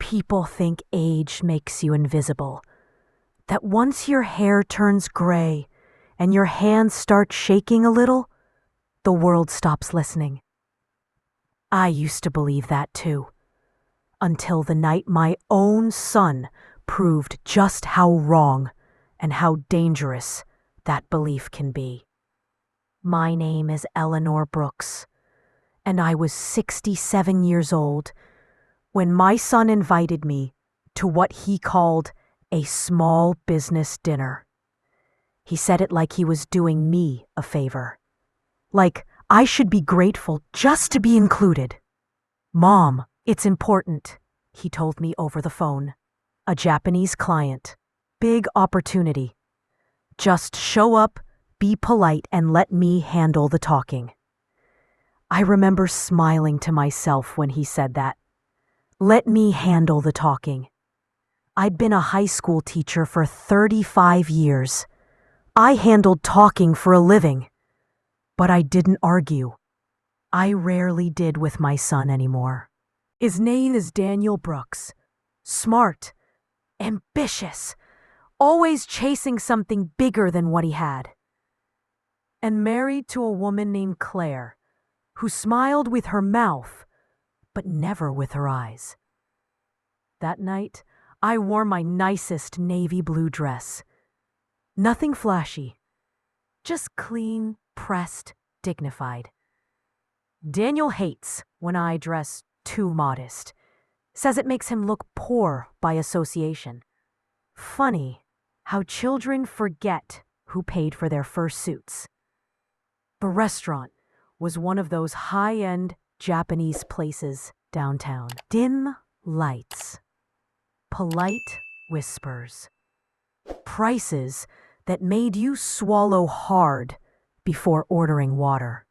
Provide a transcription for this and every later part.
People think age makes you invisible. That once your hair turns gray and your hands start shaking a little, the world stops listening. I used to believe that too, until the night my own son proved just how wrong and how dangerous that belief can be. My name is Eleanor Brooks, and I was 67 years old when my son invited me to what he called a small business dinner. He said it like he was doing me a favor. Like I should be grateful just to be included. "Mom, it's important," he told me over the phone. "A Japanese client. Big opportunity. Just show up, be polite, and let me handle the talking." I remember smiling to myself when he said that. Let me handle the talking. I'd been a high school teacher for 35 years. I handled talking for a living. But I didn't argue. I rarely did with my son anymore. His name is Daniel Brooks. Smart, ambitious, always chasing something bigger than what he had. And married to a woman named Claire, who smiled with her mouth, but never with her eyes. That night, I wore my nicest navy blue dress. Nothing flashy, just clean, pressed, dignified. Daniel hates when I dress too modest, says it makes him look poor by association. Funny how children forget who paid for their first suits. The restaurant was one of those high-end Japanese places downtown. Dim lights, polite whispers, prices that made you swallow hard before ordering water.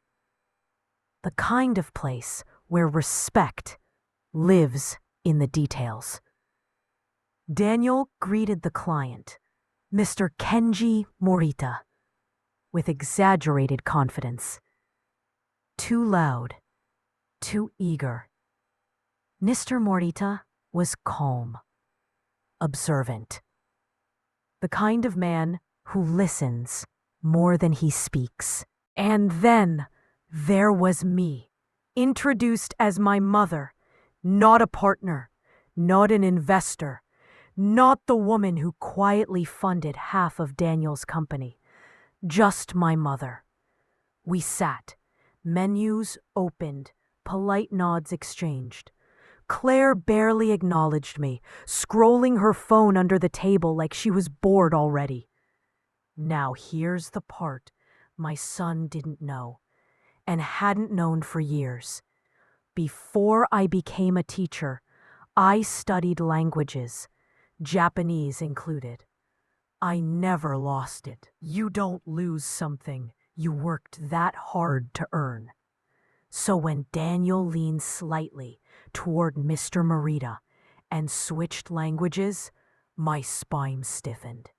The kind of place where respect lives in the details. Daniel greeted the client, Mr. Kenji Morita, with exaggerated confidence. Too loud, too eager. Mr. Morita was calm, observant. The kind of man who listens more than he speaks. And then there was me, introduced as my mother, not a partner, not an investor, not the woman who quietly funded half of Daniel's company, just my mother. We sat, menus opened, polite nods exchanged. Claire barely acknowledged me, scrolling her phone under the table like she was bored already. Now here's the part my son didn't know, and hadn't known for years. Before I became a teacher, I studied languages, Japanese included. I never lost it. You don't lose something you worked that hard to earn. So when Daniel leaned slightly toward Mr. Morita and switched languages, my spine stiffened.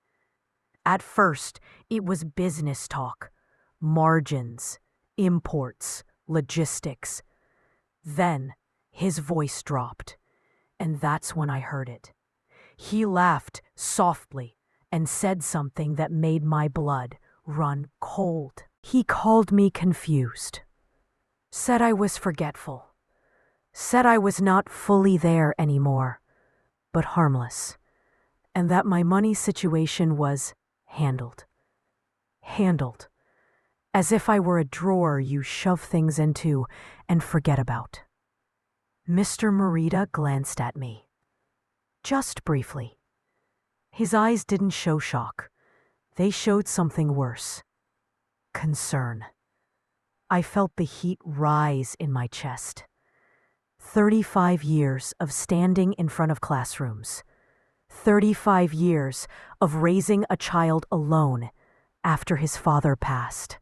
At first, it was business talk, margins, imports, logistics. Then his voice dropped, and that's when I heard it. He laughed softly and said something that made my blood run cold. He called me confused, said I was forgetful, said I was not fully there anymore, but harmless, and that my money situation was handled. Handled. As if I were a drawer you shove things into and forget about. Mr. Morita glanced at me. Just briefly. His eyes didn't show shock. They showed something worse. Concern. I felt the heat rise in my chest. 35 years of standing in front of classrooms. 35 years of raising a child alone after his father passed.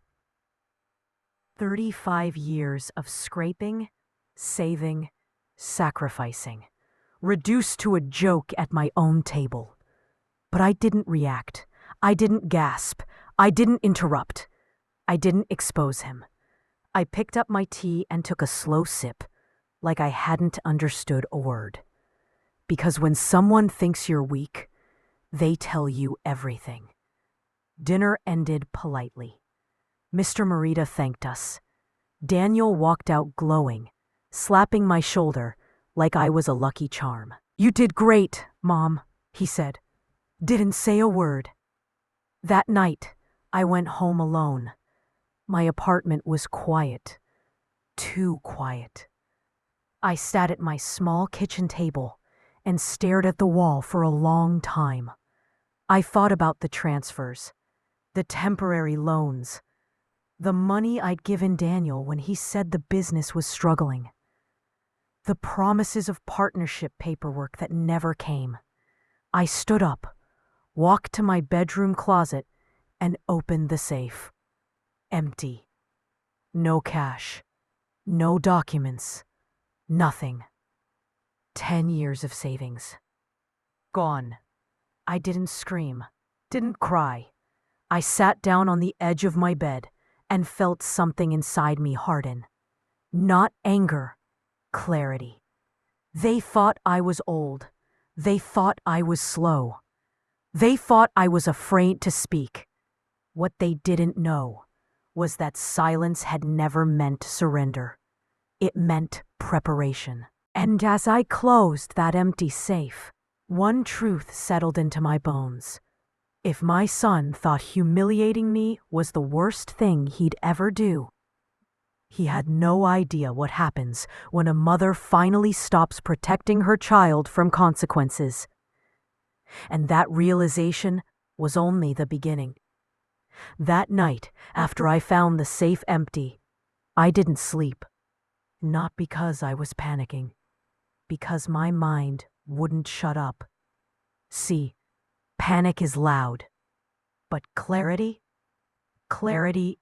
35 years of scraping, saving, sacrificing, reduced to a joke at my own table. But I didn't react. I didn't gasp. I didn't interrupt. I didn't expose him. I picked up my tea and took a slow sip, like I hadn't understood a word. Because when someone thinks you're weak, they tell you everything. Dinner ended politely. Mr. Morita thanked us. Daniel walked out glowing, slapping my shoulder like I was a lucky charm. "You did great, Mom," he said. "Didn't say a word." That night, I went home alone. My apartment was quiet. Too quiet. I sat at my small kitchen table and stared at the wall for a long time. I thought about the transfers, the temporary loans, the money I'd given Daniel when he said the business was struggling, the promises of partnership paperwork that never came. I stood up, walked to my bedroom closet, and opened the safe. Empty. No cash. No documents. Nothing. 10 years of savings. Gone. I didn't scream, didn't cry. I sat down on the edge of my bed and felt something inside me harden. Not anger, clarity. They thought I was old. They thought I was slow. They thought I was afraid to speak. What they didn't know was that silence had never meant surrender. It meant preparation. And as I closed that empty safe, one truth settled into my bones. If my son thought humiliating me was the worst thing he'd ever do, he had no idea what happens when a mother finally stops protecting her child from consequences. And that realization was only the beginning. That night, after I found the safe empty, I didn't sleep. Not because I was panicking, because my mind wouldn't shut up. See, panic is loud, but clarity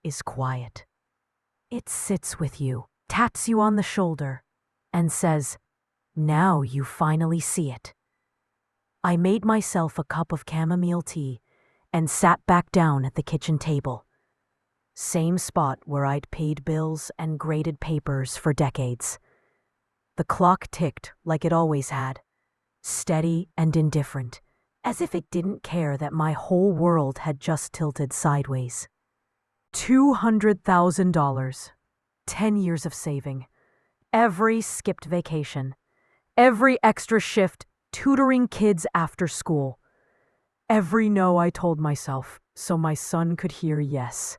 is quiet. It sits with you, taps you on the shoulder, and says, "Now you finally see it." I made myself a cup of chamomile tea and sat back down at the kitchen table. Same spot where I'd paid bills and graded papers for decades. The clock ticked like it always had, steady and indifferent, as if it didn't care that my whole world had just tilted sideways. $200,000, 10 years of saving, every skipped vacation, every extra shift tutoring kids after school, every no I told myself so my son could hear yes.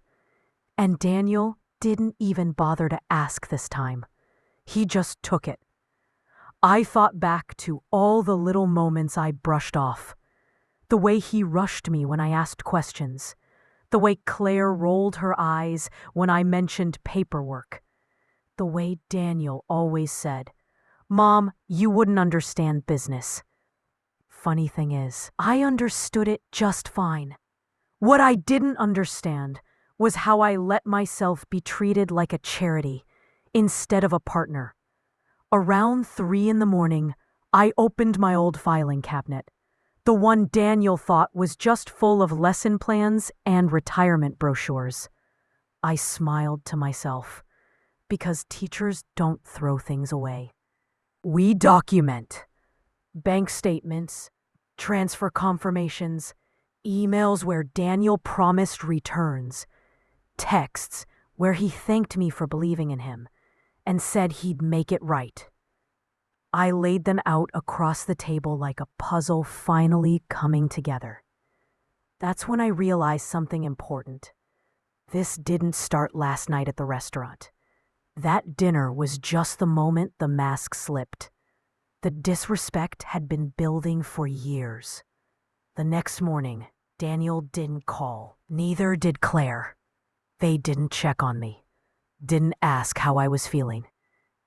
And Daniel didn't even bother to ask this time. He just took it. I thought back to all the little moments I brushed off. The way he rushed me when I asked questions. The way Claire rolled her eyes when I mentioned paperwork. The way Daniel always said, "Mom, you wouldn't understand business." Funny thing is, I understood it just fine. What I didn't understand was how I let myself be treated like a charity instead of a partner. Around 3 in the morning, I opened my old filing cabinet, the one Daniel thought was just full of lesson plans and retirement brochures. I smiled to myself, because teachers don't throw things away. We document. Bank statements, transfer confirmations, emails where Daniel promised returns, texts where he thanked me for believing in him and said he'd make it right. I laid them out across the table like a puzzle finally coming together. That's when I realized something important. This didn't start last night at the restaurant. That dinner was just the moment the mask slipped. The disrespect had been building for years. The next morning, Daniel didn't call. Neither did Claire. They didn't check on me. Didn't ask how I was feeling.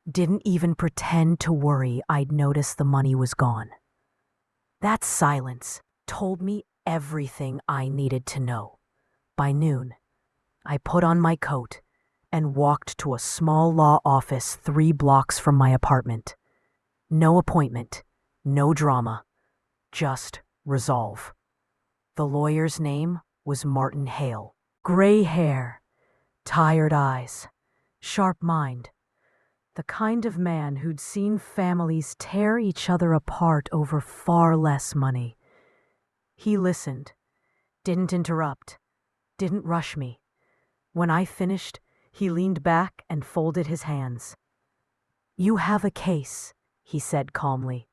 Didn't even pretend to worry I'd noticed the money was gone. That silence told me everything I needed to know. By noon, I put on my coat and walked to a small law office 3 blocks from my apartment. No appointment, no drama, just resolve. The lawyer's name was Martin Hale. Gray hair, tired eyes, sharp mind. The kind of man who'd seen families tear each other apart over far less money. He listened, didn't interrupt, didn't rush me. When I finished, he leaned back and folded his hands. "You have a case," he said calmly.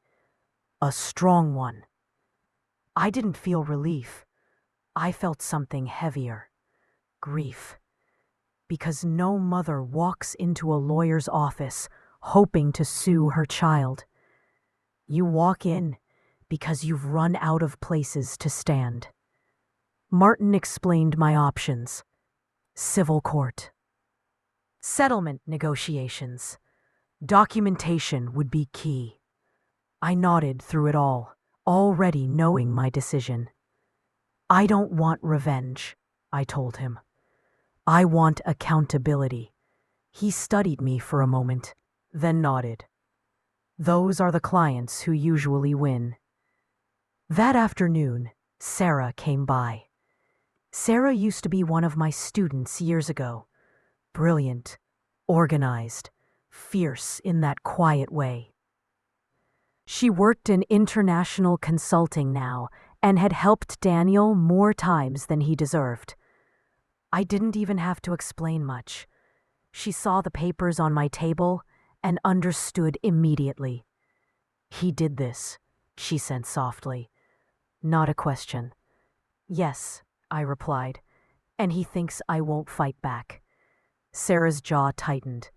"A strong one." I didn't feel relief. I felt something heavier. Grief. Because no mother walks into a lawyer's office hoping to sue her child. You walk in because you've run out of places to stand. Martin explained my options. Civil court. Settlement negotiations. Documentation would be key. I nodded through it all, already knowing my decision. "I don't want revenge," I told him. "I want accountability." He studied me for a moment, then nodded. "Those are the clients who usually win." That afternoon, Sarah came by. Sarah used to be one of my students years ago. Brilliant, organized, fierce in that quiet way. She worked in international consulting now and had helped Daniel more times than he deserved. I didn't even have to explain much. She saw the papers on my table and understood immediately. "He did this," she said softly. Not a question. "Yes," I replied, "and he thinks I won't fight back." Sarah's jaw tightened.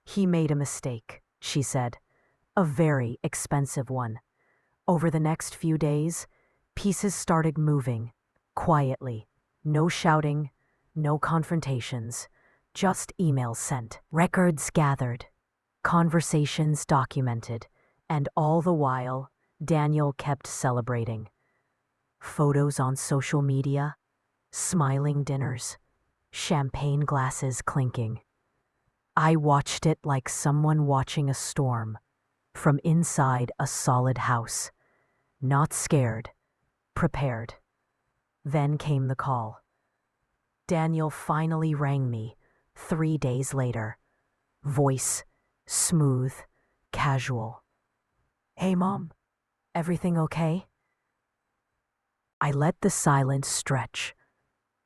"He made a mistake," she said. "A very expensive one." Over the next few days, pieces started moving, quietly. No shouting, no confrontations, just emails sent, records gathered, conversations documented, and all the while, Daniel kept celebrating. Photos on social media, smiling dinners, champagne glasses clinking. I watched it like someone watching a storm, from inside a solid house. Not scared, prepared. Then came the call. Daniel finally rang me 3 days later. Voice smooth, casual. "Hey, Mom, everything okay?" I let the silence stretch.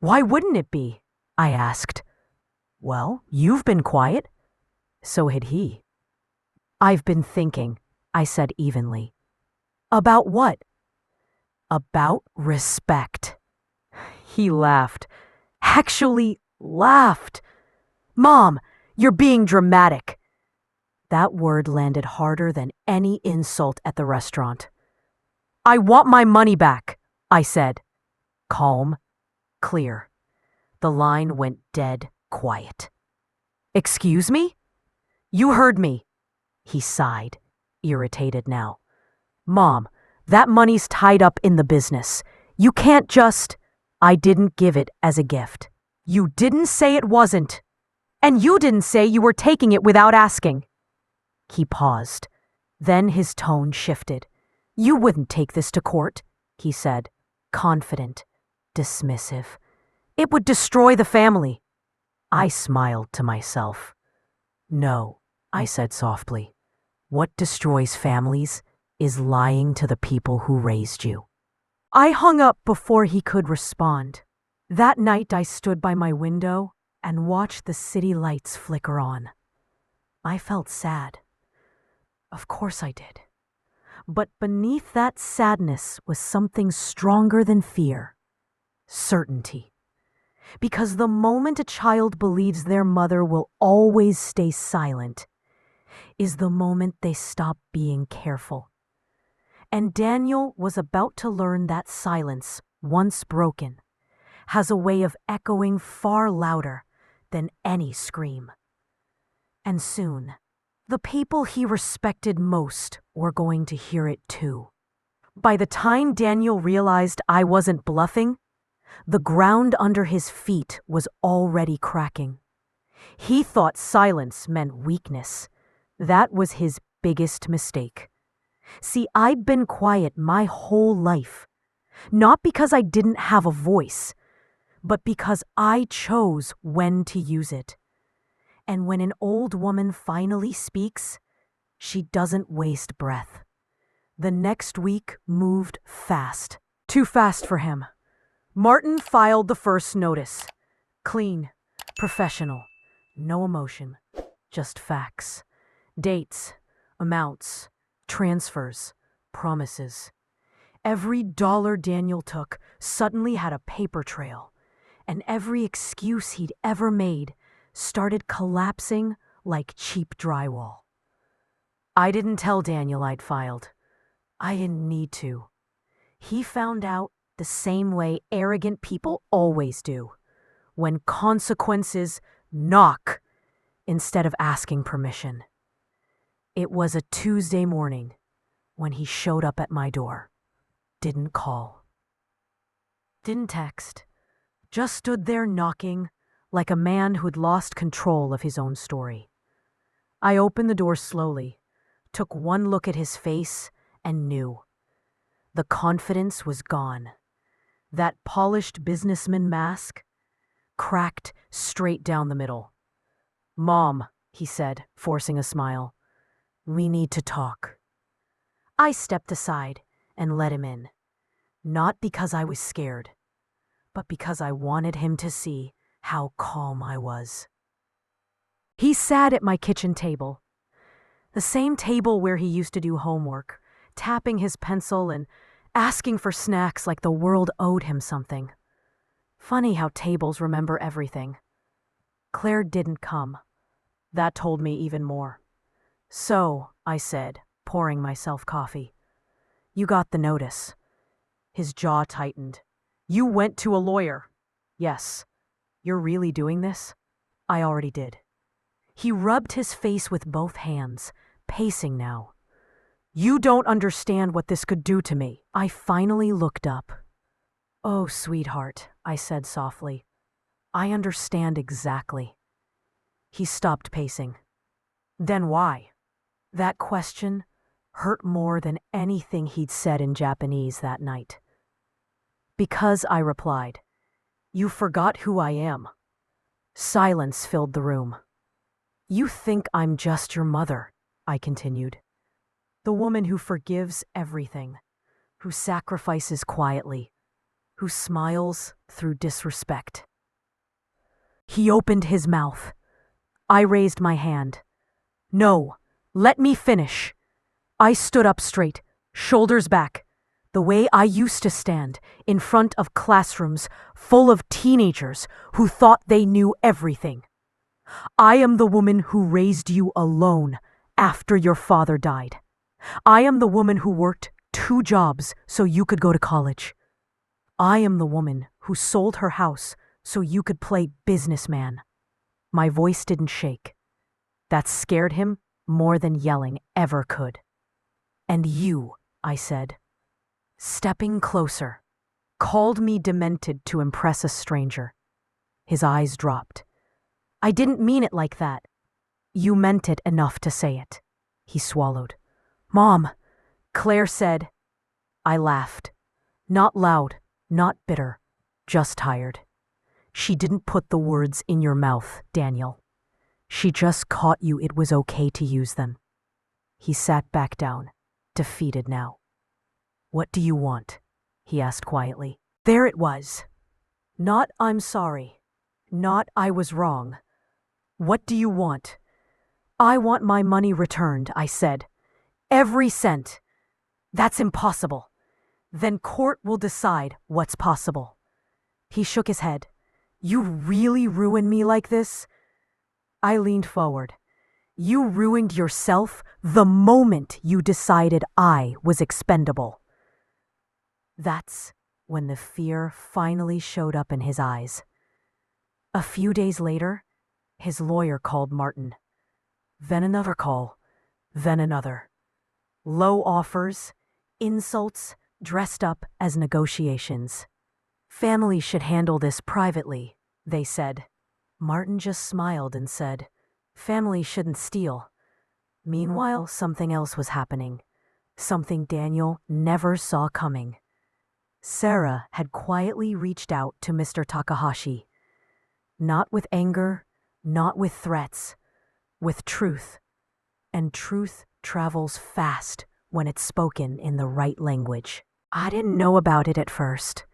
"Why wouldn't it be?" I asked. "Well, you've been quiet." So had he. "I've been thinking," I said evenly. "About what?" "About respect." He laughed. Actually laughed. "Mom, you're being dramatic." That word landed harder than any insult at the restaurant. "I want my money back," I said. Calm, clear. The line went dead quiet. "Excuse me?" "You heard me." He sighed, irritated now. "Mom, that money's tied up in the business. You can't just—" "I didn't give it as a gift." "You didn't say it wasn't. And you didn't say you were taking it without asking." He paused. Then his tone shifted. "You wouldn't take this to court," he said, confident, dismissive. "It would destroy the family." I smiled to myself. "No," I said softly. "What destroys families is lying to the people who raised you." I hung up before he could respond. That night I stood by my window and watched the city lights flicker on. I felt sad. Of course I did. But beneath that sadness was something stronger than fear. Certainty. Because the moment a child believes their mother will always stay silent is the moment they stop being careful. And Daniel was about to learn that silence, once broken, has a way of echoing far louder than any scream. And soon, the people he respected most were going to hear it too. By the time Daniel realized I wasn't bluffing, the ground under his feet was already cracking. He thought silence meant weakness. That was his biggest mistake. See, I'd been quiet my whole life, not because I didn't have a voice, but because I chose when to use it. And when an old woman finally speaks, she doesn't waste breath. The next week moved fast. Too fast for him. Martin filed the first notice. Clean, professional, no emotion, just facts. Dates, amounts, transfers, promises. Every dollar Daniel took suddenly had a paper trail, and every excuse he'd ever made started collapsing like cheap drywall. I didn't tell Daniel I'd filed. I didn't need to. He found out the same way arrogant people always do, when consequences knock instead of asking permission. It was a Tuesday morning when he showed up at my door. Didn't call. Didn't text. Just stood there knocking like a man who'd lost control of his own story. I opened the door slowly, took one look at his face, and knew. The confidence was gone. That polished businessman mask cracked straight down the middle. "Mom," he said, forcing a smile, "we need to talk." I stepped aside and let him in, not because I was scared, but because I wanted him to see how calm I was. He sat at my kitchen table, the same table where he used to do homework, tapping his pencil and asking for snacks like the world owed him something. Funny how tables remember everything. Claire didn't come. That told me even more. "So," I said, pouring myself coffee, "you got the notice." His jaw tightened. "You went to a lawyer." "Yes." "You're really doing this?" "I already did." He rubbed his face with both hands, pacing now. "You don't understand what this could do to me." I finally looked up. "Oh, sweetheart," I said softly. "I understand exactly." He stopped pacing. "Then why?" That question hurt more than anything he'd said in Japanese that night. "Because," I replied, "you forgot who I am." Silence filled the room. "You think I'm just your mother," I continued. "The woman who forgives everything, who sacrifices quietly, who smiles through disrespect." He opened his mouth. I raised my hand. "No, let me finish." I stood up straight, shoulders back, the way I used to stand in front of classrooms full of teenagers who thought they knew everything. "I am the woman who raised you alone after your father died. I am the woman who worked 2 jobs so you could go to college. I am the woman who sold her house so you could play businessman." My voice didn't shake. That scared him more than yelling ever could. "And you," I said, stepping closer, called me demented to impress a stranger. His eyes dropped. "I didn't mean it like that." "You meant it enough to say it." He swallowed. "Mom," Claire said. I laughed. Not loud, not bitter, just tired. "She didn't put the words in your mouth, Daniel. She just caught you it was okay to use them." He sat back down, defeated now. "What do you want?" he asked quietly. There it was. Not "I'm sorry," not "I was wrong." "What do you want?" "I want my money returned," I said. "Every cent." "That's impossible." "Then court will decide what's possible." He shook his head. "You really ruin me like this?" I leaned forward. "You ruined yourself the moment you decided I was expendable." That's when the fear finally showed up in his eyes. A few days later, his lawyer called Martin. Then another call. Then another. Low offers, insults, dressed up as negotiations. "Family should handle this privately," they said. Martin just smiled and said, "Family shouldn't steal." Meanwhile, something else was happening. Something Daniel never saw coming. Sarah had quietly reached out to Mr. Takahashi. Not with anger, Not with threats, with truth. And truth travels fast when it's spoken in the right language. I didn't know about it at first.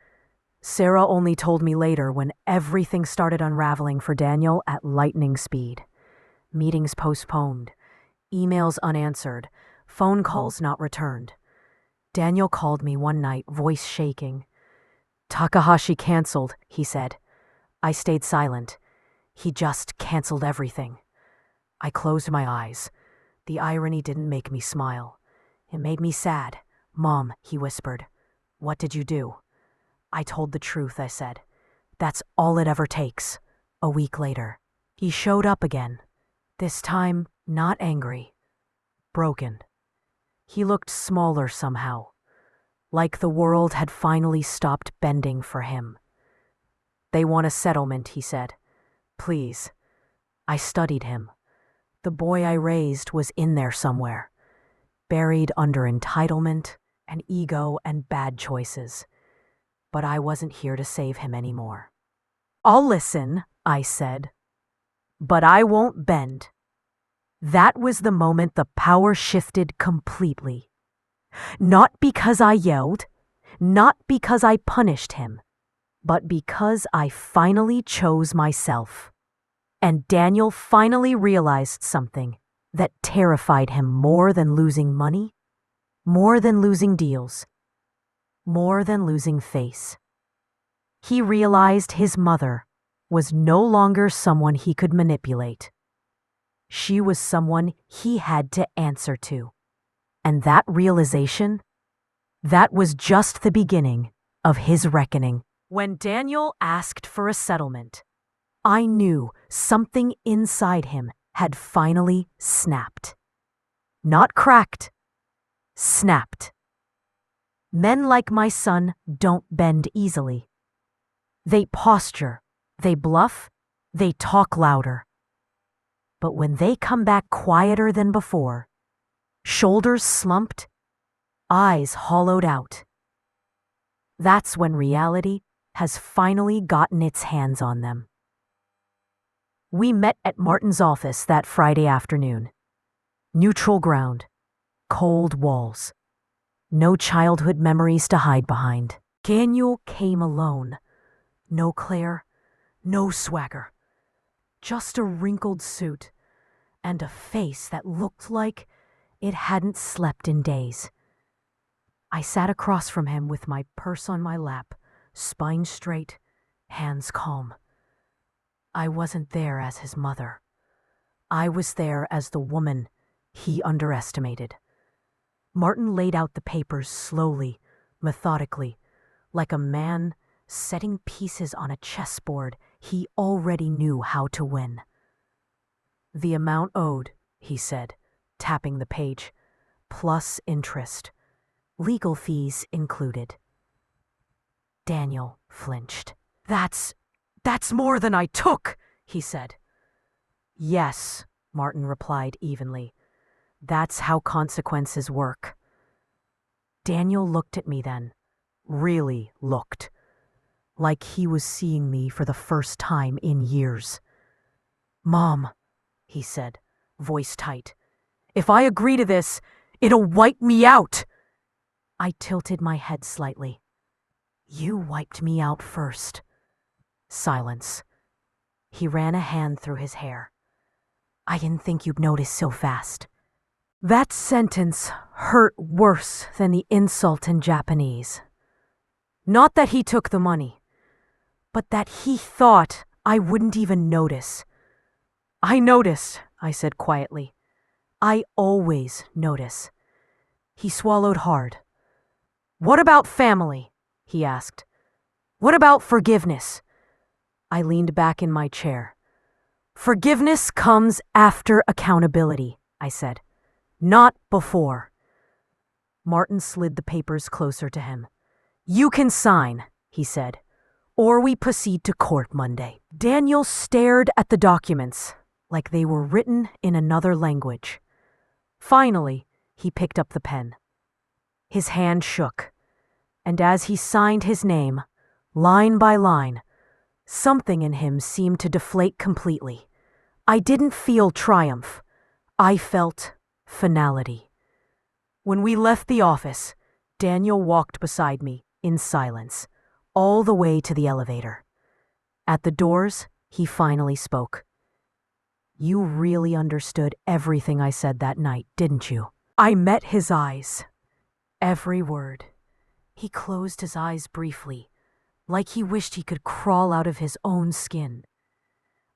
Sarah only told me later when everything started unraveling for Daniel at lightning speed. Meetings postponed, emails unanswered, phone calls not returned. Daniel called me one night, voice shaking. Takahashi canceled, he said. I stayed silent. He just canceled everything. I closed my eyes. The irony didn't make me smile. It made me sad. Mom, he whispered. What did you do? I told the truth, I said. That's all it ever takes. A week later, he showed up again. This time, not angry. Broken. He looked smaller somehow. Like the world had finally stopped bending for him. They want a settlement, he said. Please. I studied him. The boy I raised was in there somewhere, buried under entitlement and ego and bad choices. But I wasn't here to save him anymore. I'll listen, I said, but I won't bend. That was the moment the power shifted completely. Not because I yelled, not because I punished him, but because I finally chose myself. And Daniel finally realized something that terrified him more than losing money, more than losing deals, more than losing face. He realized his mother was no longer someone he could manipulate. She was someone he had to answer to. And that realization, that was just the beginning of his reckoning. When Daniel asked for a settlement, I knew something inside him had finally snapped. Not cracked, snapped. Men like my son don't bend easily. They posture, they bluff, they talk louder. But when they come back quieter than before, shoulders slumped, eyes hollowed out, that's when reality has finally gotten its hands on them. We met at Martin's office that Friday afternoon. Neutral ground, cold walls, no childhood memories to hide behind. Daniel came alone. No Claire, no swagger. Just a wrinkled suit and a face that looked like it hadn't slept in days. I sat across from him with my purse on my lap, spine straight, hands calm. I wasn't there as his mother. I was there as the woman he underestimated. Martin laid out the papers slowly, methodically, like a man setting pieces on a chessboard he already knew how to win. The amount owed, he said, tapping the page, plus interest, legal fees included. Daniel flinched. That's more than I took, he said. Yes, Martin replied evenly. That's how consequences work. Daniel looked at me then, really looked, like he was seeing me for the first time in years. Mom, he said, voice tight, if I agree to this, it'll wipe me out. I tilted my head slightly. You wiped me out first. Silence. He ran a hand through his hair. I didn't think you'd notice so fast. That sentence hurt worse than the insult in Japanese. Not that he took the money, but that he thought I wouldn't even notice. I noticed, I said quietly. I always notice. He swallowed hard. What about family? He asked. What about forgiveness? I leaned back in my chair. Forgiveness comes after accountability, I said. Not before. Martin slid the papers closer to him. You can sign, he said, or we proceed to court Monday. Daniel stared at the documents like they were written in another language. Finally, he picked up the pen. His hand shook, and as he signed his name, line by line, something in him seemed to deflate completely. I didn't feel triumph. I felt finality. When we left the office, Daniel walked beside me in silence, all the way to the elevator. At the doors, he finally spoke. "You really understood everything I said that night, didn't you?" I met his eyes. Every word. He closed his eyes briefly, like he wished he could crawl out of his own skin.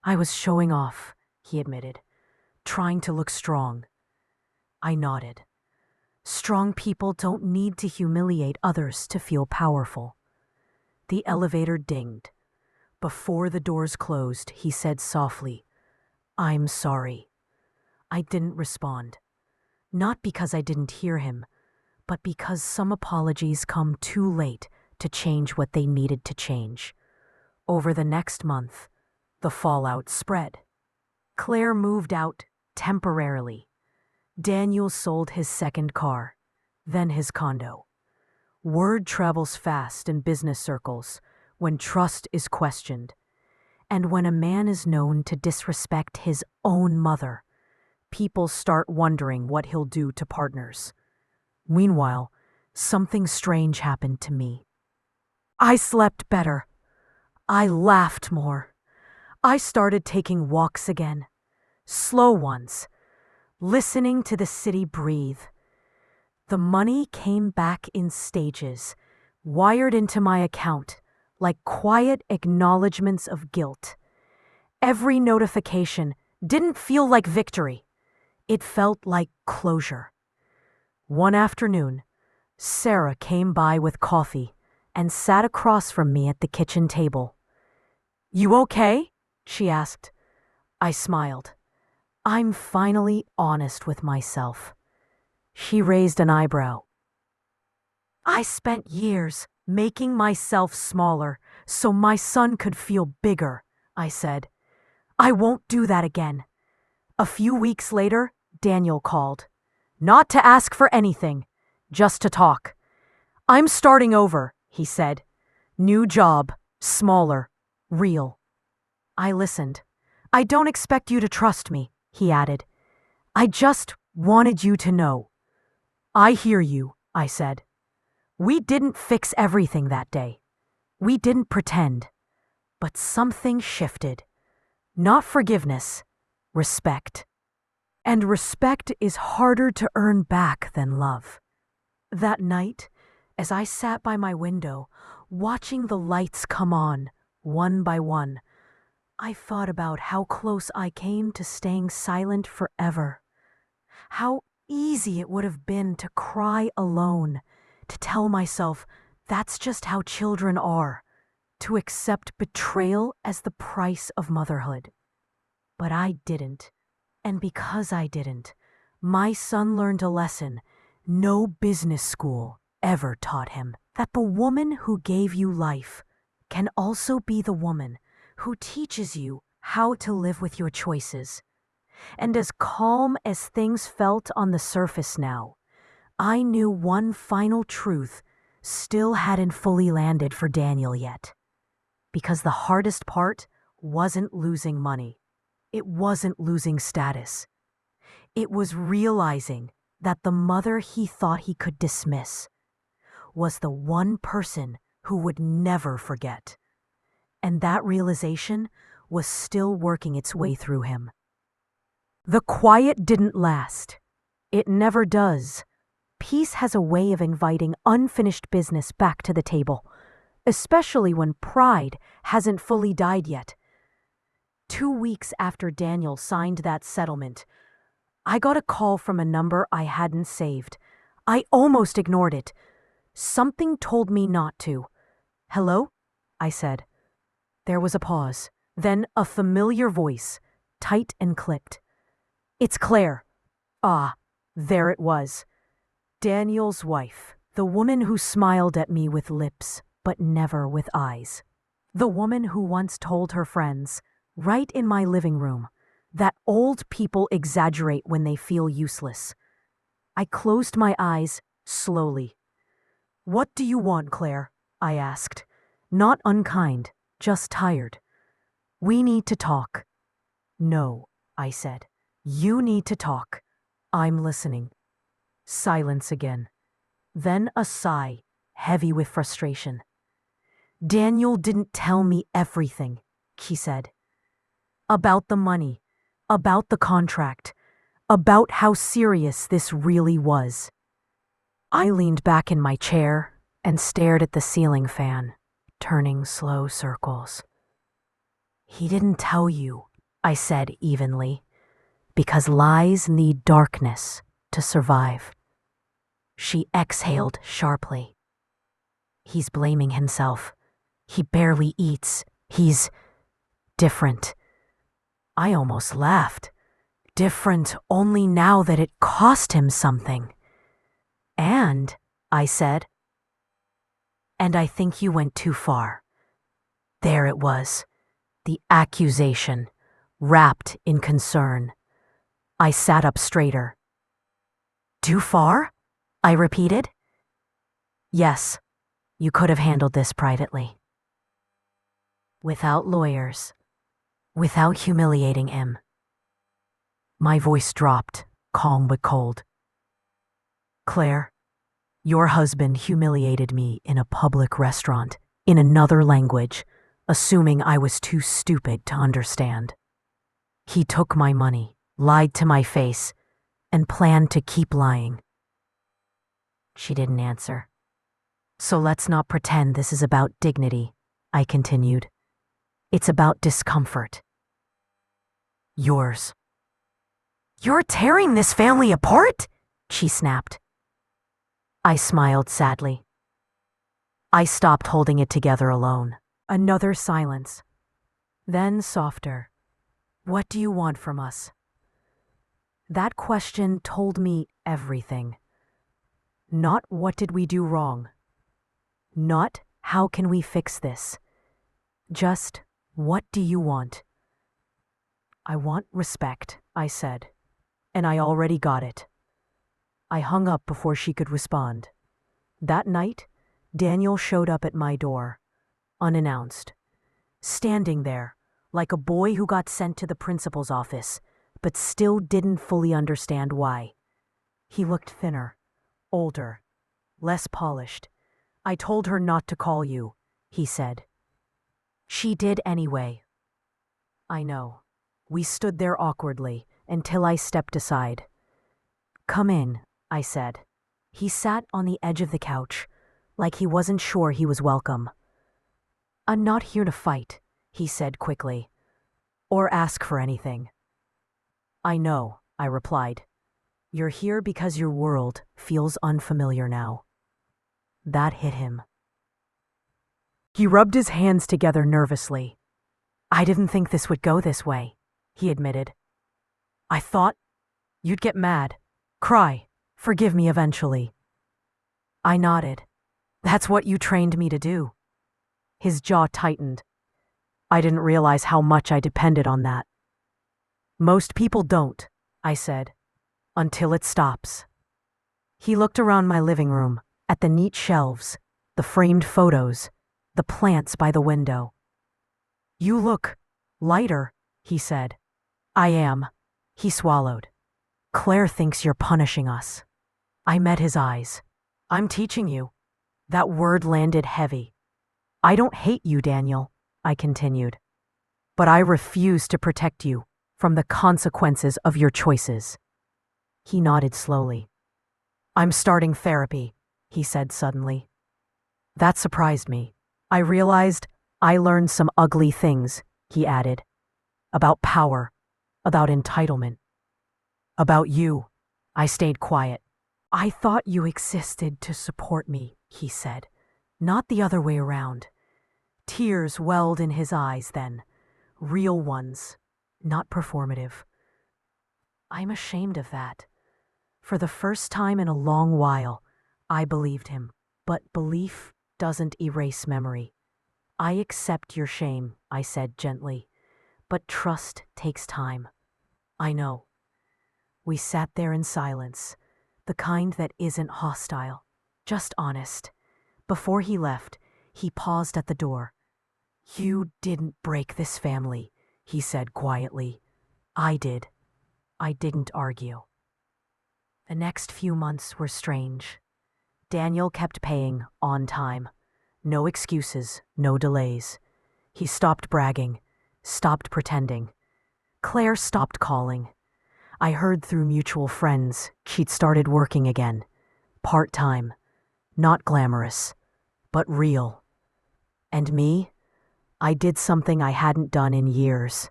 "I was showing off," he admitted, "trying to look strong." I nodded. Strong people don't need to humiliate others to feel powerful. The elevator dinged. Before the doors closed, he said softly, "I'm sorry." I didn't respond. Not because I didn't hear him, but because some apologies come too late to change what they needed to change. Over the next month, the fallout spread. Claire moved out temporarily. Daniel sold his second car, then his condo. Word travels fast in business circles when trust is questioned, and when a man is known to disrespect his own mother, people start wondering what he'll do to partners. Meanwhile, something strange happened to me. I slept better. I laughed more. I started taking walks again, slow ones, listening to the city breathe. The money came back in stages, wired into my account like quiet acknowledgments of guilt. Every notification didn't feel like victory. It felt like closure. One afternoon, Sarah came by with coffee and sat across from me at the kitchen table. "You okay?" she asked. I smiled. I'm finally honest with myself. She raised an eyebrow. "I spent years making myself smaller so my son could feel bigger," I said. "I won't do that again." A few weeks later, Daniel called. Not to ask for anything, just to talk. "I'm starting over," he said. "New job, smaller, real." I listened. "I don't expect you to trust me," he added. "I just wanted you to know." "I hear you," I said. We didn't fix everything that day. We didn't pretend. But something shifted. Not forgiveness, respect. And respect is harder to earn back than love. That night, as I sat by my window, watching the lights come on, one by one, I thought about how close I came to staying silent forever. How easy it would have been to cry alone, to tell myself that's just how children are, to accept betrayal as the price of motherhood. But I didn't. And because I didn't, my son learned a lesson no business school ever taught him, that the woman who gave you life can also be the woman who teaches you how to live with your choices. And as calm as things felt on the surface now, I knew one final truth still hadn't fully landed for Daniel yet. Because the hardest part wasn't losing money. It wasn't losing status. It was realizing that the mother he thought he could dismiss was the one person who would never forget. And that realization was still working its way through him. The quiet didn't last. It never does. Peace has a way of inviting unfinished business back to the table, especially when pride hasn't fully died yet. 2 weeks after Daniel signed that settlement, I got a call from a number I hadn't saved. I almost ignored it. Something told me not to. "Hello?" I said. There was a pause, then a familiar voice, tight and clipped. "It's Claire." Ah, there it was. Daniel's wife, the woman who smiled at me with lips, but never with eyes. The woman who once told her friends, right in my living room, that old people exaggerate when they feel useless. I closed my eyes slowly. "What do you want, Claire?" I asked. Not unkind, just tired. "We need to talk." "No." I said. You need to talk. I'm listening. Silence again. Then a sigh, heavy with frustration. Daniel didn't tell me everything, he said. About the money, about the contract, about how serious this really was. I leaned back in my chair and stared at the ceiling fan, turning slow circles. He didn't tell you, I said evenly, because lies need darkness to survive. She exhaled sharply. He's blaming himself. He barely eats. He's different. I almost laughed. Different only now that it cost him something. And, I said, and I think you went too far. There it was, the accusation, wrapped in concern. I sat up straighter. Too far? I repeated. Yes, you could have handled this privately. Without lawyers, without humiliating him. My voice dropped, calm but cold. Claire, your husband humiliated me in a public restaurant, in another language, assuming I was too stupid to understand. He took my money, lied to my face, and planned to keep lying. She didn't answer. So let's not pretend this is about dignity, I continued. It's about discomfort. Yours. You're tearing this family apart? She snapped. I smiled sadly. I stopped holding it together alone. Another silence. Then softer. What do you want from us? That question told me everything. Not what did we do wrong. Not how can we fix this. Just what do you want? I want respect, I said, and I already got it. I hung up before she could respond. That night, Daniel showed up at my door, unannounced, standing there like a boy who got sent to the principal's office, but still didn't fully understand why. He looked thinner, older, less polished. I told her not to call you, he said. She did anyway. I know. We stood there awkwardly until I stepped aside. Come in, I said. He sat on the edge of the couch, like he wasn't sure he was welcome. I'm not here to fight, he said quickly, or ask for anything. I know, I replied. You're here because your world feels unfamiliar now. That hit him. He rubbed his hands together nervously. I didn't think this would go this way, he admitted. I thought you'd get mad, cry, forgive me eventually. I nodded. That's what you trained me to do. His jaw tightened. I didn't realize how much I depended on that. Most people don't, I said, until it stops. He looked around my living room, at the neat shelves, the framed photos, the plants by the window. You look lighter, he said. I am, he swallowed. Claire thinks you're punishing us. I met his eyes. I'm teaching you. That word landed heavy. I don't hate you, Daniel, I continued. But I refuse to protect you from the consequences of your choices. He nodded slowly. I'm starting therapy, he said suddenly. That surprised me. I realized I learned some ugly things, he added. About power, about entitlement. About you. I stayed quiet. I thought you existed to support me, he said, not the other way around. Tears welled in his eyes then, real ones, not performative. I'm ashamed of that. For the first time in a long while, I believed him, but belief doesn't erase memory. I accept your shame, I said gently, but trust takes time. I know. We sat there in silence, the kind that isn't hostile, just honest. Before he left, he paused at the door. You didn't break this family, he said quietly. I did. I didn't argue. The next few months were strange. Daniel kept paying on time. No excuses, no delays. He stopped bragging, stopped pretending. Claire stopped calling. I heard through mutual friends she'd started working again. Part-time. Not glamorous, but real. And me? I did something I hadn't done in years.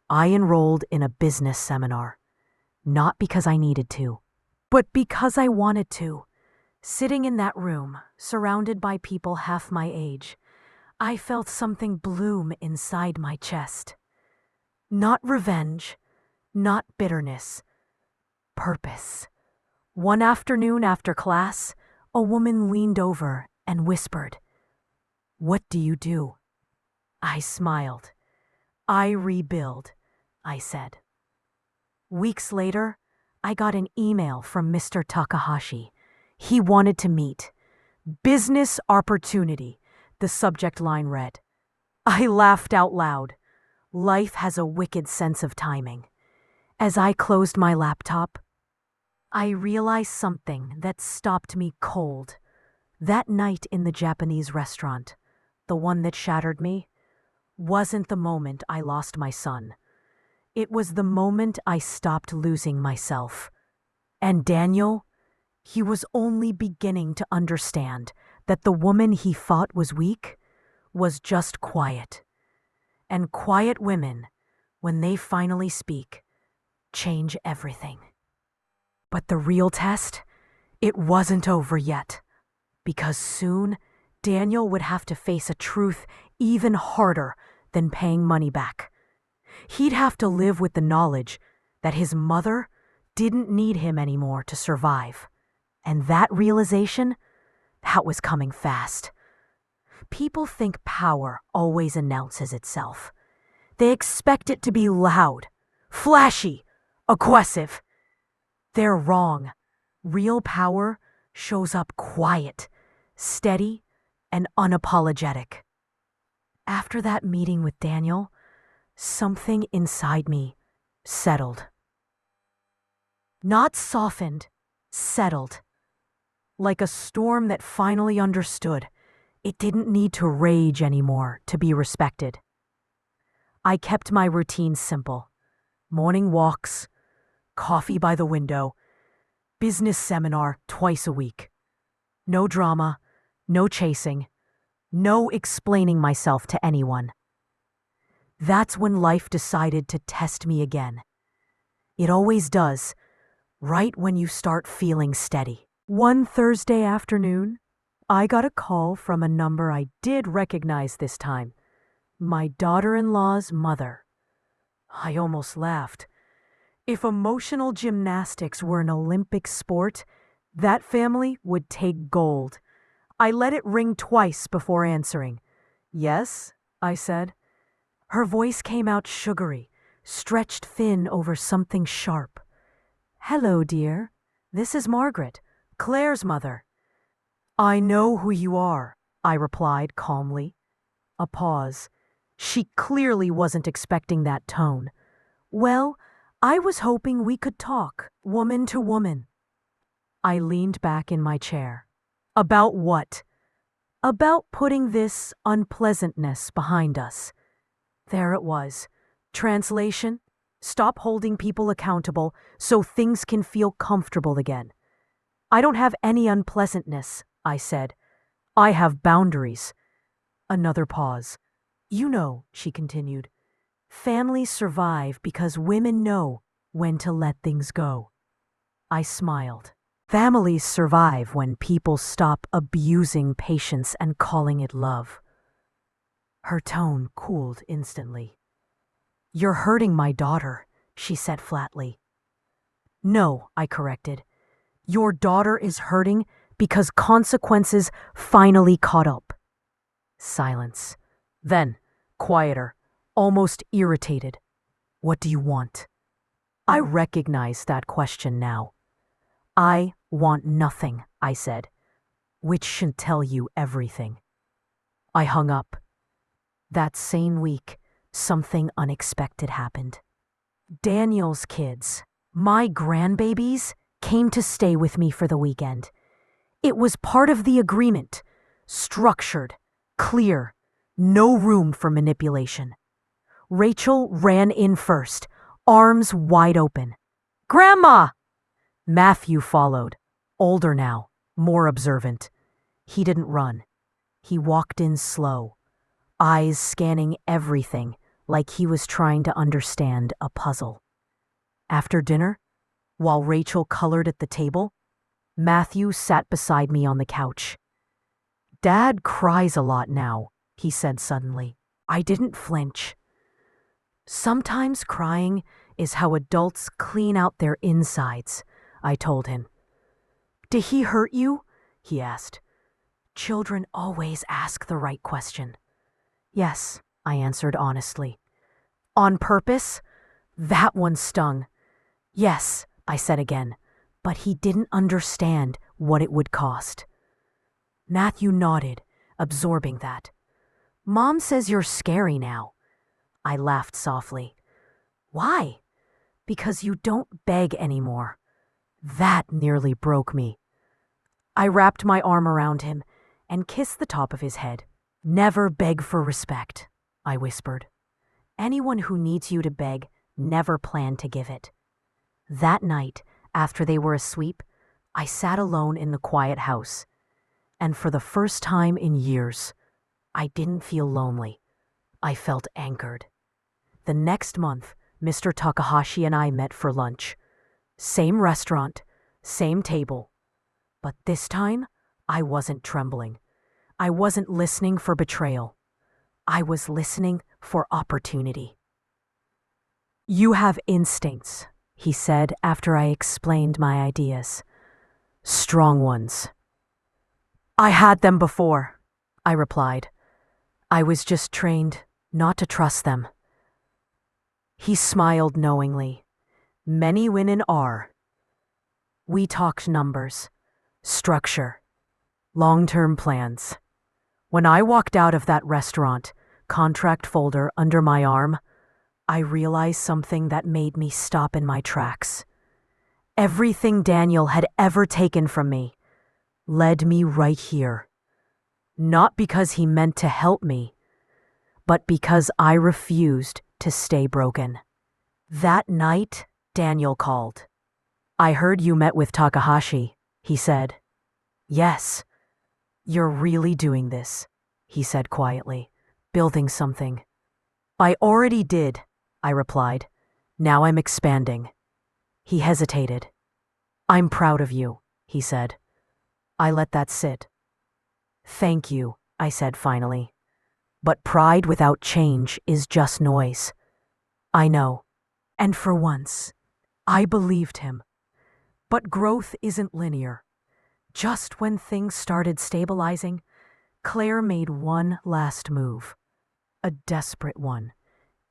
I enrolled in a business seminar. Not because I needed to, but because I wanted to. Sitting in that room, surrounded by people half my age, I felt something bloom inside my chest. Not revenge, not bitterness. Purpose. One afternoon after class, a woman leaned over and whispered, "What do you do?" I smiled. "I rebuild," I said. Weeks later, I got an email from Mr. Takahashi. He wanted to meet. "Business opportunity," the subject line read. I laughed out loud. Life has a wicked sense of timing. As I closed my laptop, I realized something that stopped me cold. That night in the Japanese restaurant, the one that shattered me, wasn't the moment I lost my son. It was the moment I stopped losing myself. And Daniel, he was only beginning to understand that the woman he thought was weak was just quiet. And quiet women, when they finally speak, change everything. But the real test, it wasn't over yet. Because soon, Daniel would have to face a truth even harder than paying money back. He'd have to live with the knowledge that his mother didn't need him anymore to survive. And that realization, that was coming fast. People think power always announces itself. They expect it to be loud, flashy, aggressive. They're wrong. Real power shows up quiet, steady, and unapologetic. After that meeting with Daniel, something inside me settled. Not softened, settled. Like a storm that finally understood. It didn't need to rage anymore to be respected. I kept my routine simple. Morning walks, coffee by the window, business seminar twice a week. No drama, no chasing, no explaining myself to anyone. That's when life decided to test me again. It always does, right when you start feeling steady. One Thursday afternoon, I got a call from a number I did recognize this time. My daughter-in-law's mother. I almost laughed. If emotional gymnastics were an Olympic sport, that family would take gold. I let it ring twice before answering. "Yes," I said. Her voice came out sugary, stretched thin over something sharp. "Hello, dear. This is Margaret, Claire's mother." "I know who you are," I replied calmly. A pause. She clearly wasn't expecting that tone. "Well, I was hoping we could talk, woman to woman." I leaned back in my chair. "About what?" "About putting this unpleasantness behind us." There it was. Translation: stop holding people accountable so things can feel comfortable again. "I don't have any unpleasantness," I said. "I have boundaries." Another pause. "You know," she continued, "families survive because women know when to let things go." I smiled. Families survive when people stop abusing patience and calling it love. Her tone cooled instantly. "You're hurting my daughter," she said flatly. "No," I corrected. "Your daughter is hurting because consequences finally caught up." Silence. Then, quieter, almost irritated. "What do you want?" I recognize that question now. "I want nothing," I said, which should tell you everything. I hung up. That same week, something unexpected happened. Daniel's kids, My grandbabies came to stay with me for the weekend. It was part of the agreement. Structured, clear, no room for manipulation. Rachel ran in first, arms wide open. "Grandma!" Matthew followed, older now, more observant. He didn't run. He walked in slow, eyes scanning everything like he was trying to understand a puzzle. After dinner, while Rachel colored at the table, Matthew sat beside me on the couch. "Dad cries a lot now," he said suddenly. I didn't flinch. "Sometimes crying is how adults clean out their insides," I told him. "Did he hurt you?" he asked. Children always ask the right question. "Yes," I answered honestly. "On purpose?" That one stung. "Yes," I said again, but he didn't understand what it would cost. Matthew nodded, absorbing that. "Mom says you're scary now." I laughed softly. "Why?" "Because you don't beg anymore." That nearly broke me. I wrapped my arm around him and kissed the top of his head. "Never beg for respect," I whispered. "Anyone who needs you to beg never planned to give it." That night, after they were asleep, I sat alone in the quiet house. And for the first time in years, I didn't feel lonely. I felt anchored. The next month, Mr. Takahashi and I met for lunch. Same restaurant, same table. But this time, I wasn't trembling. I wasn't listening for betrayal. I was listening for opportunity. "You have instincts," he said after I explained my ideas. "Strong ones." "I had them before," I replied. "I was just trained not to trust them." He smiled knowingly. "Many women are." We talked numbers, structure, long-term plans. When I walked out of that restaurant, contract folder under my arm, I realized something that made me stop in my tracks. Everything Daniel had ever taken from me led me right here. Not because he meant to help me, but because I refused to stay broken. That night, Daniel called. "I heard you met with Takahashi," he said. "Yes." "You're really doing this," he said quietly, "building something." "I already did," I replied. "Now I'm expanding." He hesitated. "I'm proud of you," he said. I let that sit. "Thank you," I said finally. "But pride without change is just noise." I know. And for once, I believed him. But growth isn't linear. Just when things started stabilizing, Claire made one last move. A desperate one.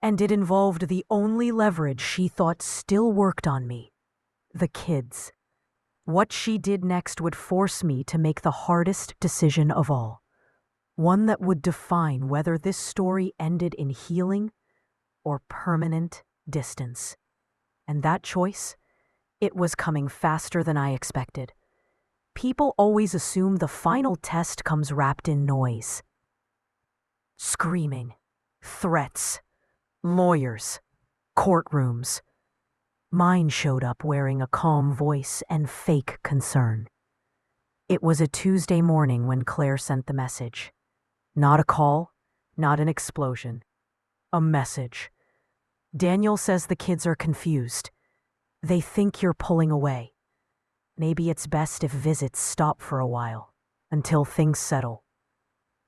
And it involved the only leverage she thought still worked on me. The kids. What she did next would force me to make the hardest decision of all. One that would define whether this story ended in healing or permanent distance. And that choice, it was coming faster than I expected. People always assume the final test comes wrapped in noise. Screaming, threats, lawyers, courtrooms. Mine showed up wearing a calm voice and fake concern. It was a Tuesday morning when Claire sent the message. Not a call, not an explosion. A message. "Daniel says the kids are confused. They think you're pulling away. Maybe it's best if visits stop for a while, until things settle."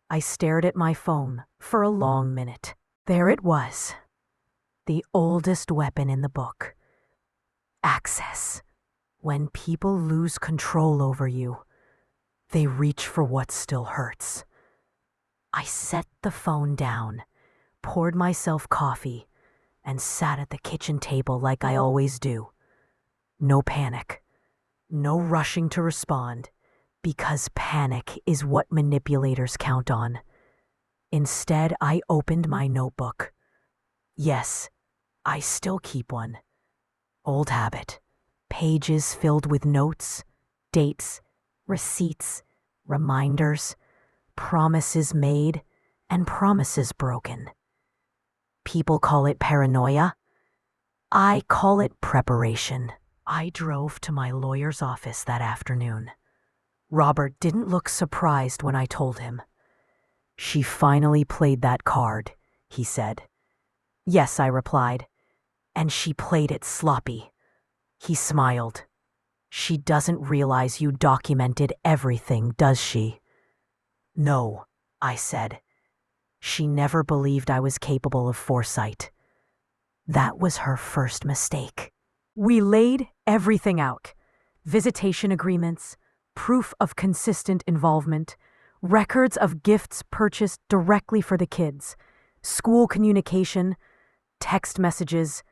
I stared at my phone for a long minute. There it was. The oldest weapon in the book. Access. When people lose control over you, they reach for what still hurts. I set the phone down, poured myself coffee, and sat at the kitchen table like I always do. No panic. No rushing to respond, because panic is what manipulators count on. Instead, I opened my notebook. Yes, I still keep one. Old habit. pages filled with notes, dates, receipts, reminders, promises made, and promises broken. People call it paranoia. I call it preparation. I drove to my lawyer's office that afternoon. Robert didn't look surprised when I told him. "She finally played that card," he said. "Yes," I replied, "and she played it sloppy." He smiled. "She doesn't realize you documented everything, does she?" "No," I said. "She never believed I was capable of foresight." That was her first mistake. We laid everything out: visitation agreements, proof of consistent involvement, records of gifts purchased directly for the kids, school communication, text messages.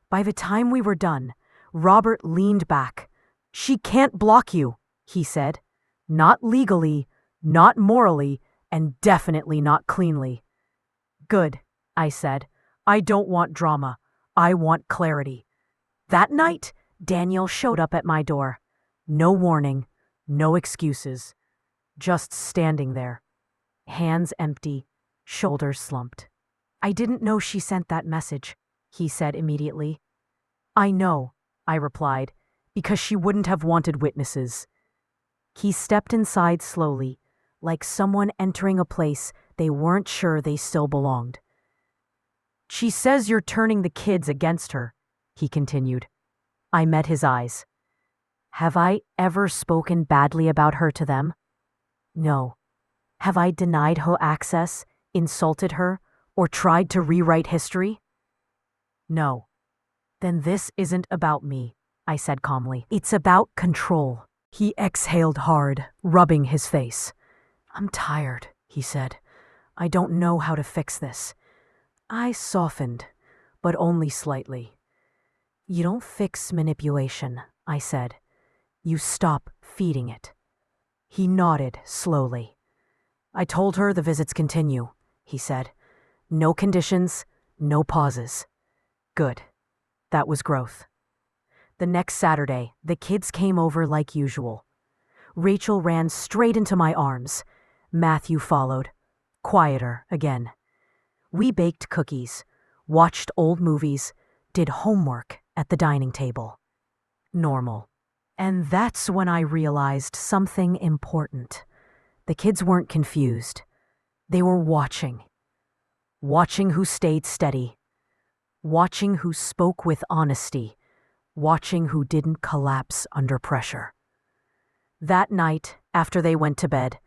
By the time we were done, Robert leaned back. "She can't block you," he said. "Not legally, not morally, and definitely not cleanly." "Good," I said. "I don't want drama. I want clarity." That night, Daniel showed up at my door. No warning, no excuses. Just standing there, hands empty, shoulders slumped. "I didn't know she sent that message," he said immediately. "I know," I replied, "because she wouldn't have wanted witnesses." He stepped inside slowly, like someone entering a place they weren't sure they still belonged. "She says you're turning the kids against her," he continued. I met his eyes. Have I ever spoken badly about her to them? No. Have I denied her access, insulted her, or tried to rewrite history? No. "Then this isn't about me," I said calmly. "It's about control." He exhaled hard, rubbing his face. "I'm tired," he said. "I don't know how to fix this." I softened, but only slightly. "You don't fix manipulation," I said. "You stop feeding it." He nodded slowly. "I told her the visits continue," he said. "No conditions, no pauses." Good. That was growth. The next Saturday, the kids came over like usual. Rachel ran straight into my arms. Matthew followed, quieter again. We baked cookies, watched old movies, did homework at the dining table. Normal. And that's when I realized something important. The kids weren't confused. They were watching. Watching who stayed steady. Watching who spoke with honesty. Watching who didn't collapse under pressure. That night, after they went to bed,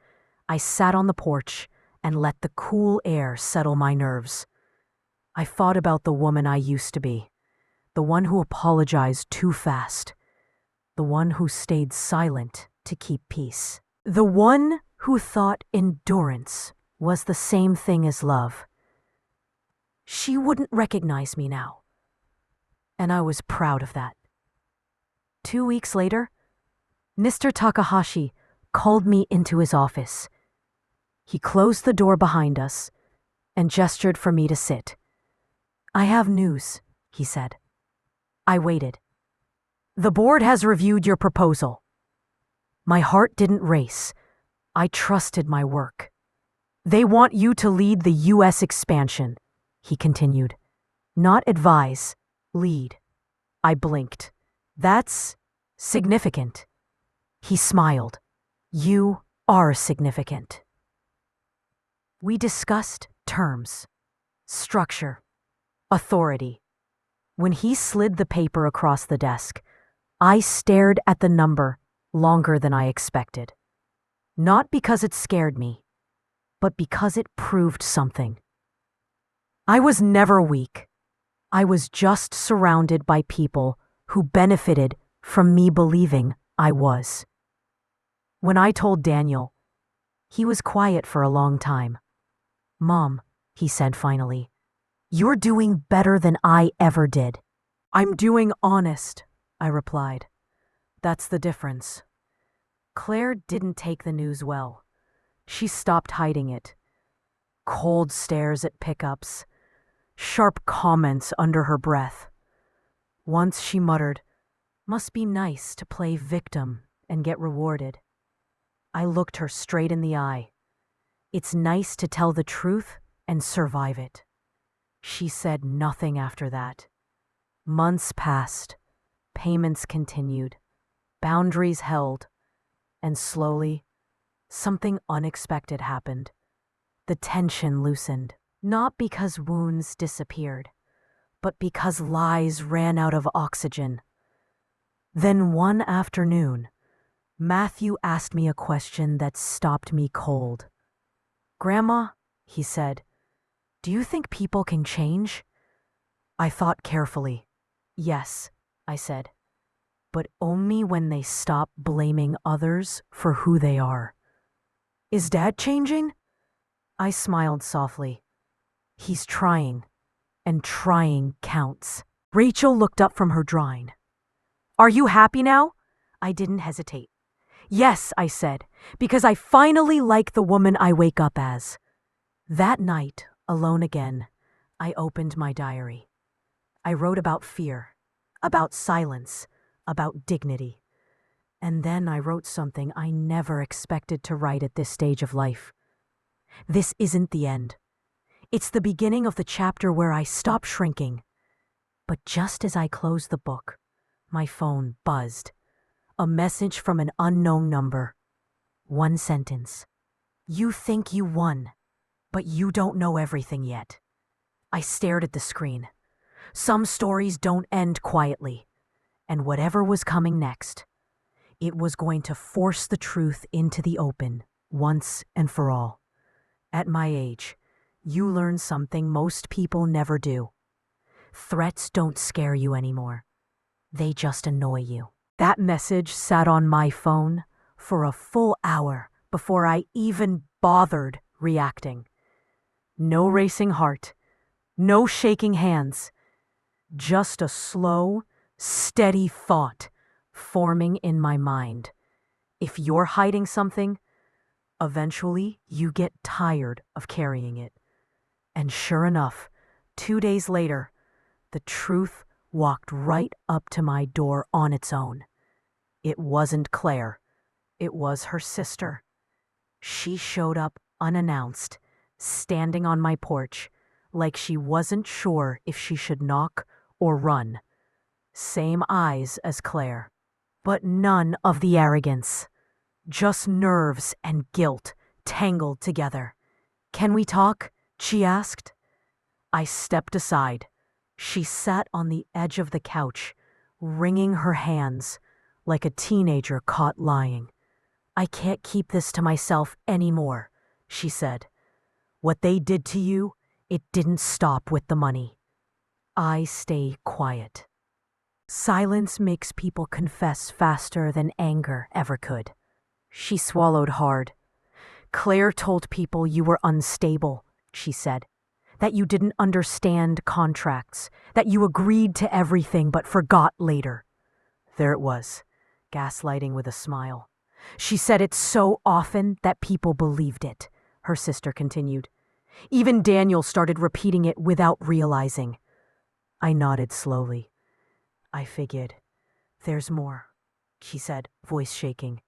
I sat on the porch and let the cool air settle my nerves. I thought about the woman I used to be, the one who apologized too fast, the one who stayed silent to keep peace, the one who thought endurance was the same thing as love. She wouldn't recognize me now, and I was proud of that. 2 weeks later, Mr. Takahashi called me into his office. He closed the door behind us and gestured for me to sit. "I have news," he said. I waited. "The board has reviewed your proposal." My heart didn't race. I trusted my work. "They want you to lead the U.S. expansion," he continued. "Not advise, lead." I blinked. "That's significant." He smiled. "You are significant." We discussed terms, structure, authority. When he slid the paper across the desk, I stared at the number longer than I expected. Not because it scared me, but because it proved something. I was never weak. I was just surrounded by people who benefited from me believing I was. When I told Daniel, he was quiet for a long time. "Mom," he said finally, "you're doing better than I ever did." "I'm doing honest," I replied. "That's the difference." Claire didn't take the news well. She stopped hiding it. Cold stares at pickups, sharp comments under her breath. Once she muttered, Must be nice to play victim and get rewarded. I looked her straight in the eye. It's nice to tell the truth and survive it. She said nothing after that. Months passed. Payments continued. Boundaries held. And slowly, something unexpected happened. The tension loosened, not because wounds disappeared, but because lies ran out of oxygen. Then one afternoon, Matthew asked me a question that stopped me cold. "Grandma," he said, "do you think people can change?" I thought carefully. "Yes," I said, "but only when they stop blaming others for who they are." "Is Dad changing?" I smiled softly. "He's trying, and trying counts." Rachel looked up from her drawing. "Are you happy now?" I didn't hesitate. "Yes," I said, "because I finally like the woman I wake up as." That night, alone again, I opened my diary. I wrote about fear, about silence, about dignity. And then I wrote something I never expected to write at this stage of life. This isn't the end. It's the beginning of the chapter where I stop shrinking. But just as I closed the book, my phone buzzed. A message from an unknown number. One sentence. "You think you won, but you don't know everything yet." I stared at the screen. Some stories don't end quietly. And whatever was coming next, it was going to force the truth into the open, once and for all. At my age, you learn something most people never do. Threats don't scare you anymore. They just annoy you. That message sat on my phone for a full hour before I even bothered reacting. No racing heart, no shaking hands, just a slow, steady thought forming in my mind. If you're hiding something, eventually you get tired of carrying it. And sure enough, 2 days later, the truth walked right up to my door on its own. It wasn't Claire. It was her sister. She showed up unannounced, standing on my porch, like she wasn't sure if she should knock or run. Same eyes as Claire, but none of the arrogance. Just nerves and guilt tangled together. "Can we talk?" she asked. I stepped aside. She sat on the edge of the couch, wringing her hands like a teenager caught lying. "I can't keep this to myself anymore," she said. "What they did to you, it didn't stop with the money." I stay quiet. Silence makes people confess faster than anger ever could. She swallowed hard. "Claire told people you were unstable," she said. "That you didn't understand contracts, that you agreed to everything but forgot later." There it was, gaslighting with a smile. "She said it so often that people believed it," her sister continued. "Even Daniel started repeating it without realizing." I nodded slowly. "I figured. There's more," she said, voice shaking.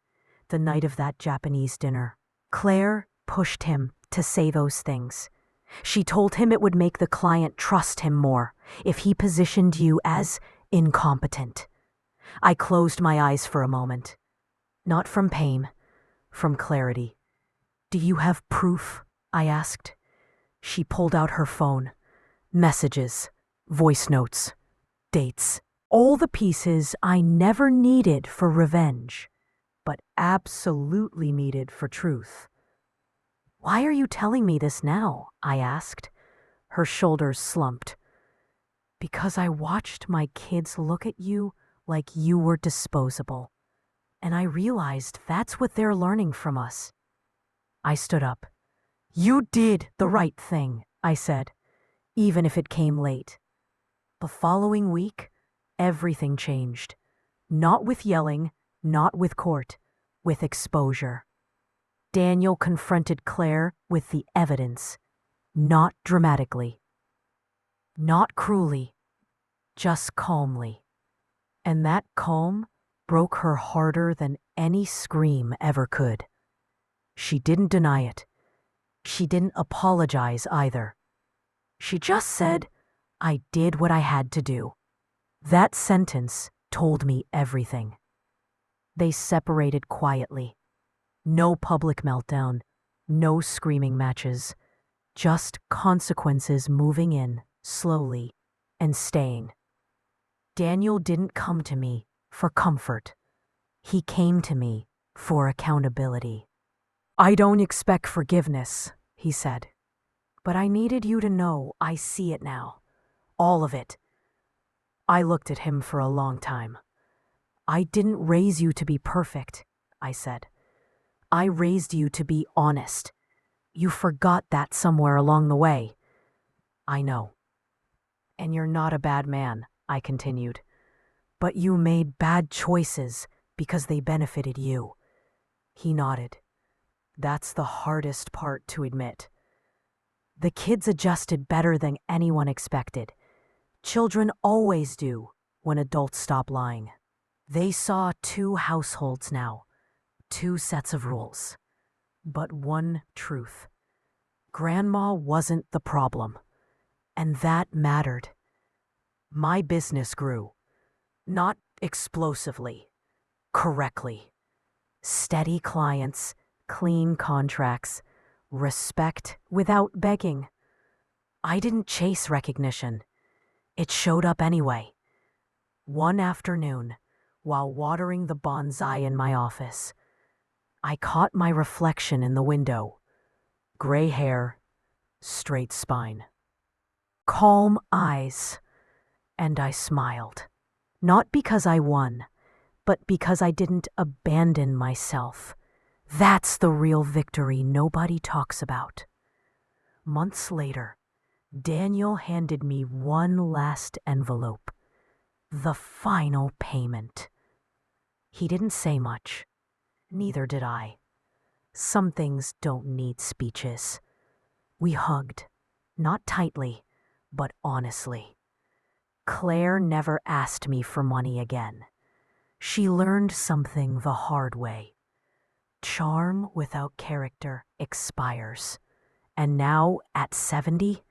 "The night of that Japanese dinner, Claire pushed him to say those things. She told him it would make the client trust him more if he positioned you as incompetent." I closed my eyes for a moment. Not from pain, from clarity. "Do you have proof?" I asked. She pulled out her phone. Messages, voice notes, dates. All the pieces I never needed for revenge, but absolutely needed for truth. "Why are you telling me this now?" I asked. Her shoulders slumped. "Because I watched my kids look at you like you were disposable. And I realized that's what they're learning from us." I stood up. "You did the right thing," I said, even if it came late. The following week, everything changed. Not with yelling, not with court, with exposure. Daniel confronted Claire with the evidence, not dramatically, not cruelly, just calmly. And that calm broke her harder than any scream ever could. She didn't deny it. She didn't apologize either. She just said, "I did what I had to do." That sentence told me everything. They separated quietly. No public meltdown, no screaming matches, just consequences moving in slowly and staying. Daniel didn't come to me for comfort. He came to me for accountability. "I don't expect forgiveness," he said, "but I needed you to know I see it now. All of it." I looked at him for a long time. "I didn't raise you to be perfect," I said. "I raised you to be honest. You forgot that somewhere along the way." "I know." "And you're not a bad man," I continued. "But you made bad choices because they benefited you." He nodded. "That's the hardest part to admit." The kids adjusted better than anyone expected. Children always do when adults stop lying. They saw 2 households now, 2 sets of rules, but one truth. Grandma wasn't the problem, and that mattered. My business grew, not explosively, correctly. Steady clients, clean contracts, respect without begging. I didn't chase recognition. It showed up anyway. One afternoon, while watering the bonsai in my office, I caught my reflection in the window. Gray hair, straight spine, calm eyes, and I smiled. Not because I won, but because I didn't abandon myself. That's the real victory nobody talks about. Months later, Daniel handed me one last envelope. The final payment. He didn't say much. Neither did I. Some things don't need speeches. We hugged, not tightly, but honestly. Claire never asked me for money again. She learned something the hard way. Charm without character expires. And now, at 70,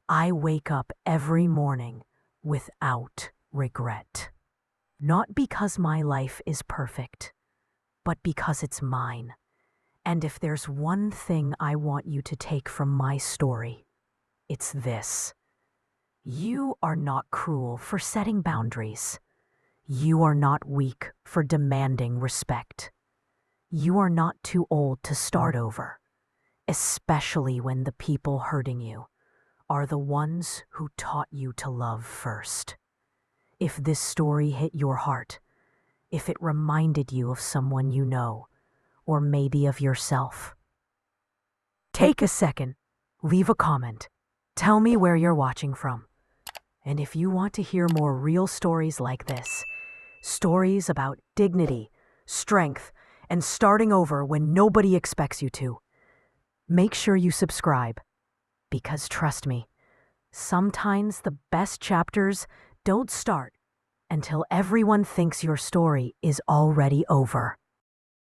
I wake up every morning without regret. Not because my life is perfect, but because it's mine. And if there's one thing I want you to take from my story, it's this. You are not cruel for setting boundaries. You are not weak for demanding respect. You are not too old to start over, especially when the people hurting you are the ones who taught you to love first. If this story hit your heart, if it reminded you of someone you know, or maybe of yourself, take a second, leave a comment, tell me where you're watching from. And if you want to hear more real stories like this, stories about dignity, strength, and starting over when nobody expects you to, make sure you subscribe. Because trust me, sometimes the best chapters don't start until everyone thinks your story is already over.